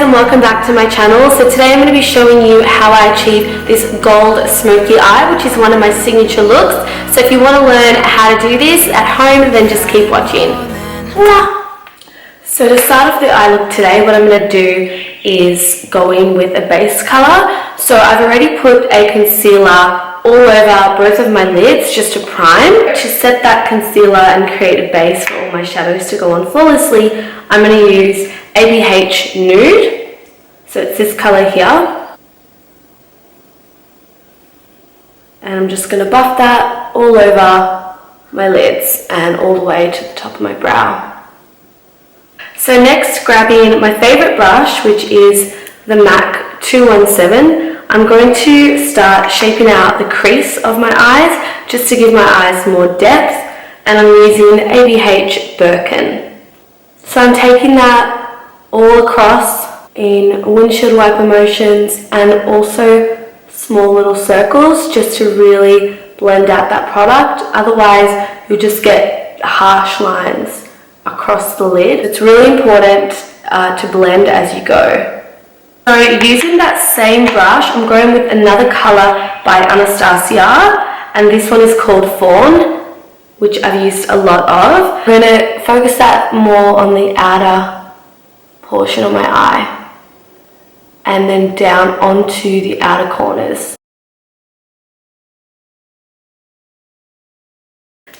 and welcome back to my channel. So today I'm going to be showing you how I achieve this gold smoky eye, which is one of my signature looks. So if you want to learn how to do this at home, then just keep watching. So to start off the eye look today, what I'm going to do is go in with a base color. So I've already put a concealer all over both of my lids just to prime. To set that concealer and create a base for all my shadows to go on flawlessly, I'm going to use ABH Nude. So it's this color here. And I'm just going to buff that all over my lids and all the way to the top of my brow. So next, grabbing my favorite brush, which is the MAC 217, I'm going to start shaping out the crease of my eyes just to give my eyes more depth, and I'm using ABH Birkin. So I'm taking that all across in windshield wiper motions and also small little circles just to really blend out that product. Otherwise, you'll just get harsh lines across the lid. It's really important to blend as you go. So using that same brush, I'm going with another color by Anastasia, and this one is called Fawn, which I've used a lot of. I'm going to focus that more on the outer portion of my eye and then down onto the outer corners.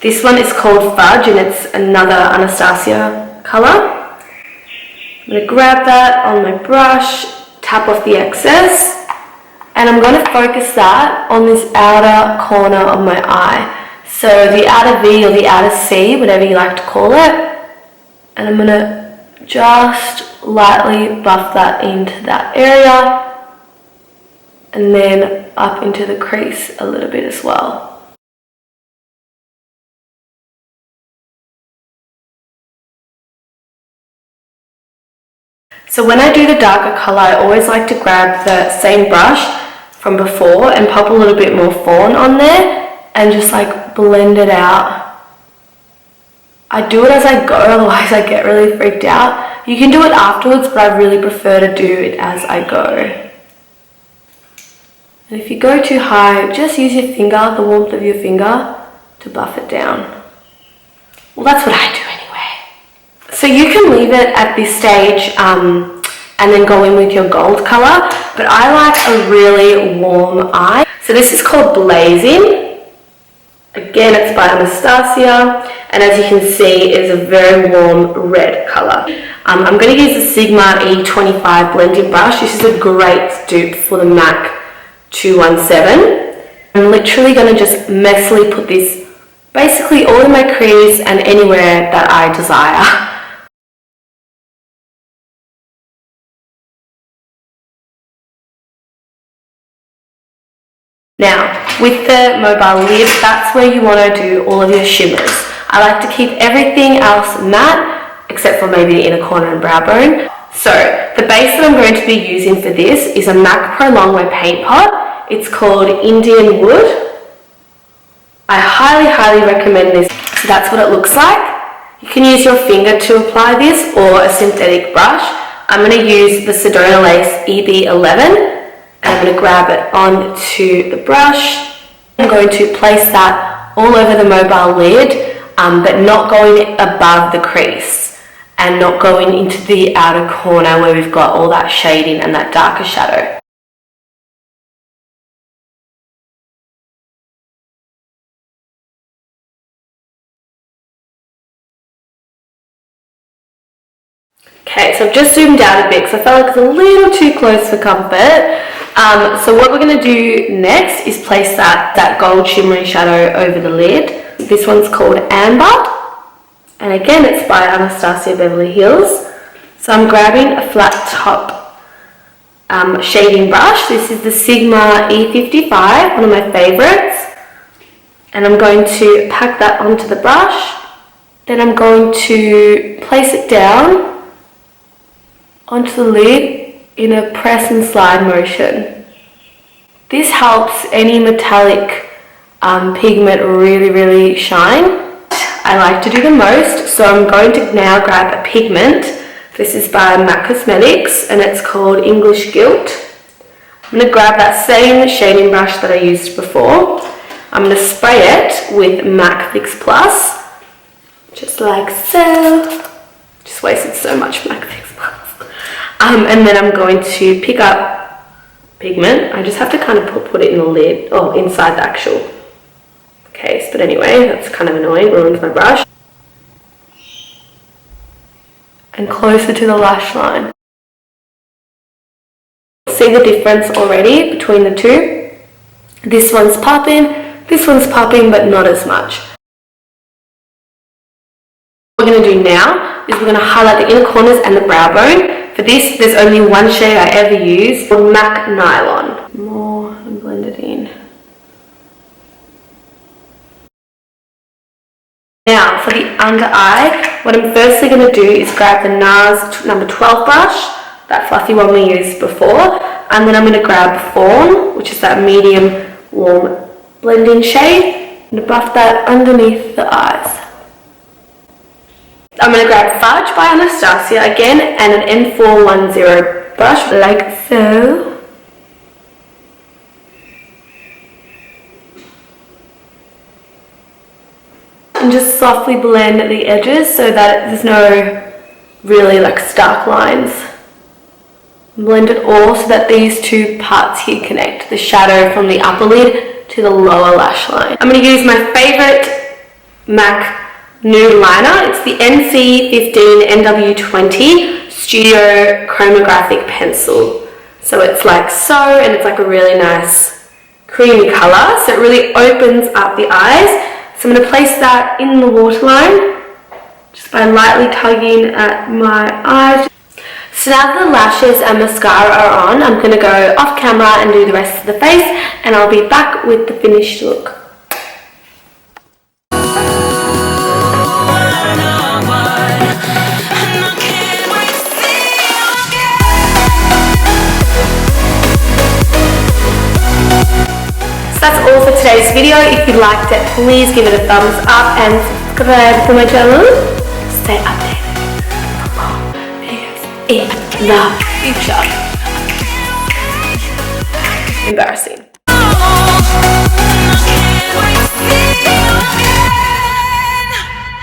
This one is called Fudge, and it's another Anastasia color. I'm going to grab that on my brush, tap off the excess, and I'm going to focus that on this outer corner of my eye. So the outer V or the outer C, whatever you like to call it. And I'm going to just lightly buff that into that area and then up into the crease a little bit as well. So when I do the darker color, I always like to grab the same brush from before and pop a little bit more fawn on there and just like blend it out. I do it as I go, otherwise I get really freaked out. You can do it afterwards, but I really prefer to do it as I go. And if you go too high, just use your finger, the warmth of your finger, to buff it down. Well, that's what I do anyway. So you can leave it at this stage and then go in with your gold color, but I like a really warm eye. So this is called Blazing. Again, it's by Anastasia, and as you can see, it's a very warm red color. I'm going to use the Sigma E25 blending brush. This is a great dupe for the MAC 217. I'm literally going to just messily put this basically all in my crease and anywhere that I desire. Now, with the mobile lid, that's where you want to do all of your shimmers. I like to keep everything else matte, except for maybe the inner corner and brow bone. So, the base that I'm going to be using for this is a MAC Pro Longwear paint pot. It's called Indian Wood. I highly recommend this. So that's what it looks like. You can use your finger to apply this or a synthetic brush. I'm going to use the Sedona Lace EB11. And I'm going to grab it onto the brush. I'm going to place that all over the mobile lid, but not going above the crease and not going into the outer corner where we've got all that shading and that darker shadow. Okay, so I've just zoomed out a bit because I felt like it's a little too close for comfort. So what we're going to do next is place that gold shimmery shadow over the lid. This one's called Amber, and again it's by Anastasia Beverly Hills. So I'm grabbing a flat top shading brush. This is the Sigma E55, one of my favorites. And I'm going to pack that onto the brush. Then I'm going to place it down onto the lid in a press and slide motion. This helps any metallic pigment really shine. I like to do the most, so I'm going to now grab a pigment This is by MAC Cosmetics and it's called English Gilt. I'm going to grab that same shading brush that I used before. I'm going to spray it with MAC Fix Plus, just like so. Just wasted so much MAC Fix Plus. And then I'm going to pick up pigment. I just have to kind of put it in the lid, or inside the actual case. But anyway, that's kind of annoying, ruins my brush. And closer to the lash line. See the difference already between the two? This one's popping, but not as much. What we're going to do now is we're going to highlight the inner corners and the brow bone. For this, there's only one shade I ever use, called MAC Nylon. More and blend it in. Now for the under eye, what I'm firstly going to do is grab the NARS number 12 brush, that fluffy one we used before, and then I'm going to grab Fawn, which is that medium warm blending shade, and buff that underneath the eyes. I'm going to grab Fudge by Anastasia again and an N410 brush like so. And just softly blend the edges so that there's no really like stark lines. Blend it all so that these two parts here connect, the shadow from the upper lid to the lower lash line. I'm going to use my favorite MAC nude liner. It's the NC15 NW20 Studio Chromographic Pencil. So it's like so, and it's like a really nice creamy color, so it really opens up the eyes. So I'm going to place that in the waterline just by lightly tugging at my eyes. So now that the lashes and mascara are on, I'm going to go off camera and do the rest of the face, and I'll be back with the finished look. That's all for today's video. If you liked it, please give it a thumbs up and subscribe to my channel. Stay updated for more videos in the future. Embarrassing.